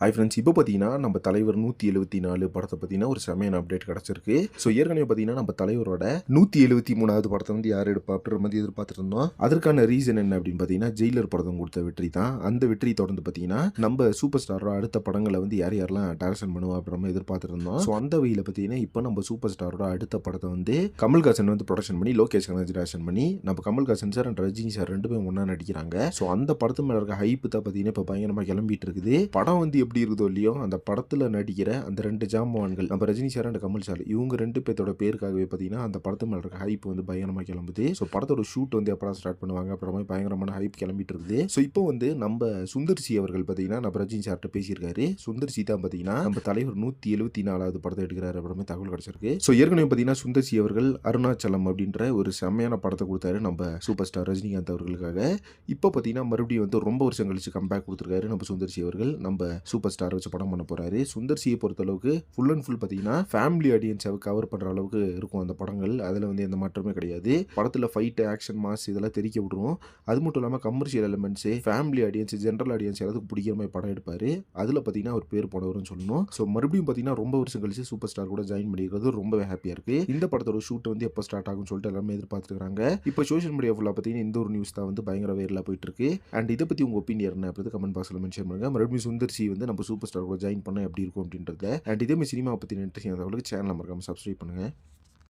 Hi friends, இப்போ பார்த்தீங்கன்னா நம்ம தலைவர் 174 படத்தை பார்த்தீங்கன்னா ஒரு செமையான அப்டேட் கிடச்சிருக்கு. ஸோ ஏற்கனவே பார்த்தீங்கன்னா நம்ம தலைவரோட 173வது படத்தை வந்து யார் எடுப்பா அப்படின்ற மாதிரி எதிர்பார்த்துட்டு இருந்தோம். அதற்கான ரீசன் என்ன அப்படின்னு பார்த்தீங்கன்னா ஜெயிலர் படத்தை கொடுத்த வெற்றி தான். அந்த வெற்றி தொடர்ந்து பார்த்தீங்கன்னா நம்ம சூப்பர் ஸ்டாரோட அடுத்த படங்களை வந்து யார் யாரெல்லாம் டைரக்ஷன் பண்ணுவா அப்படின்ற மாதிரி எதிர்பார்த்துட்டு இருந்தோம். ஸோ அந்த வகையில் பார்த்தீங்கன்னா இப்போ நம்ம சூப்பர் ஸ்டாரோட அடுத்த படத்தை வந்து கமல்ஹாசன் வந்து ப்ரொடக்ஷன் பண்ணி லோகேஷ் கனகராஜ் டைரக்ஷன் பண்ணி நம்ம Kamal Haasan sir and Rajini sir ரெண்டு பேரும் ஒன்றா நடிக்கிறாங்க. ஸோ அந்த படத்து மேலே இருக்க ஹைப்பு தான் பார்த்தீங்கன்னா இப்போ பயங்கரமாக கிளம்பிட்டு இருக்குது. படம் வந்து எப்படி இருக்குதோ இல்லையோ அந்த படத்தில் நடிக்கிற அந்த ரெண்டு ஜாம்பவான்கள் நம்ம Rajini sir and Kamal sir இவங்க ரெண்டு பேர்த்தோட பேருக்காகவே பார்த்தீங்கன்னா அந்த படத்து மேலே இருக்க ஹைப் வந்து பயங்கரமாக கிளம்புது. ஸோ படத்தோட ஷூட் வந்து எப்படா ஸ்டார்ட் பண்ணுவாங்க அப்புறமா பயங்கரமான ஹைப் கிளம்பிட்டு இருக்குது. ஸோ இப்போ வந்து நம்ம சுந்தர் சி அவர்கள் பார்த்தீங்கன்னா நம்ம ரஜினி சார்கிட்ட பேசியிருக்காரு. சுந்தர் சி தான் பார்த்தீங்கன்னா நம்ம தலைவர் 174வது படத்தை எடுக்கிறாரு அப்படின்னு தகவல் கிடைச்சிருக்கு. ஸோ ஏற்கனவே பார்த்தீங்கன்னா சுந்தர் சி அவர்கள் அருணாச்சலம் அப்படின்ற ஒரு செம்மையான படத்தை கொடுத்தாரு நம்ம சூப்பர் ஸ்டார் ரஜினிகாந்த் அவர்களுக்காக. இப்போ பார்த்தீங்கன்னா மறுபடியும் வந்து ரொம்ப வருஷம் கழிச்சு கம்பேக் கொடுத்துருக்காரு நம்ம சுந்தர் சி அவர்கள் நம்ம சூப்பர் ஸ்டார் வச்சு படம் பண்ண போறாரு. சுந்தர் சியை பொறுத்த அளவுக்கு ஃபுல் அண்ட் ஃபுல் பார்த்தீங்கன்னா ஃபேமிலி ஆடியன்ஸை கவர் பண்ற அளவுக்கு இருக்கும் அந்த படங்கள். அதில் வந்து எந்த மாற்றமே கிடையாது. படத்தில் ஃபைட், ஆக்ஷன், மாஸ் இதெல்லாம் தெரிக்க விடுறோம். அது மட்டும் இல்லாமல் commercial elements, family audience, general audience எல்லாத்துக்கும் பிடிக்கிற மாதிரி படம் எடுப்பாரு. அதில் பார்த்தீங்கன்னா ஒரு பேர் போனவர்னு சொல்லணும். ஸோ மறுபடியும் பார்த்தீங்கன்னா ரொம்ப வருஷம் கழிச்சு சூப்பர் ஸ்டார் கூட ஜாயின் பண்ணியிருக்கிறது ரொம்பவே ஹாப்பியாக இருக்கு. இந்த படத்தோட ஷூட் வந்து எப்போ ஸ்டார்ட் ஆகும்னு சொல்லிட்டு எல்லாமே எதிர்பார்த்துருக்காங்க. இப்போ சோஷியல் மீடியா ஃபுல்லாக பார்த்தீங்கன்னா இந்த ஒரு நியூஸ் தான் வந்து பயங்கர வைரலாக போயிட்டு இருக்கு. அண்ட் இதை பற்றி உங்கள் ஒப்பீனியன் என்ன அப்படி கமெண்ட் பாக்ஸில் மென்ஷன் பண்ணுங்க. மறுபடியும் சுந்தர் சி வந்து நம்ம சூப்பர் ஸ்டார் கூட ஜாயின் பண்ண எப்படி இருக்கும் அப்படின்றத. அண்ட் இதே மாதிரி சினிமா பற்றி இன்ட்ரெஸ்டிங் தகவலுக்கு சேனலை மறக்காம சப்ஸ்கிரைப் பண்ணுங்க.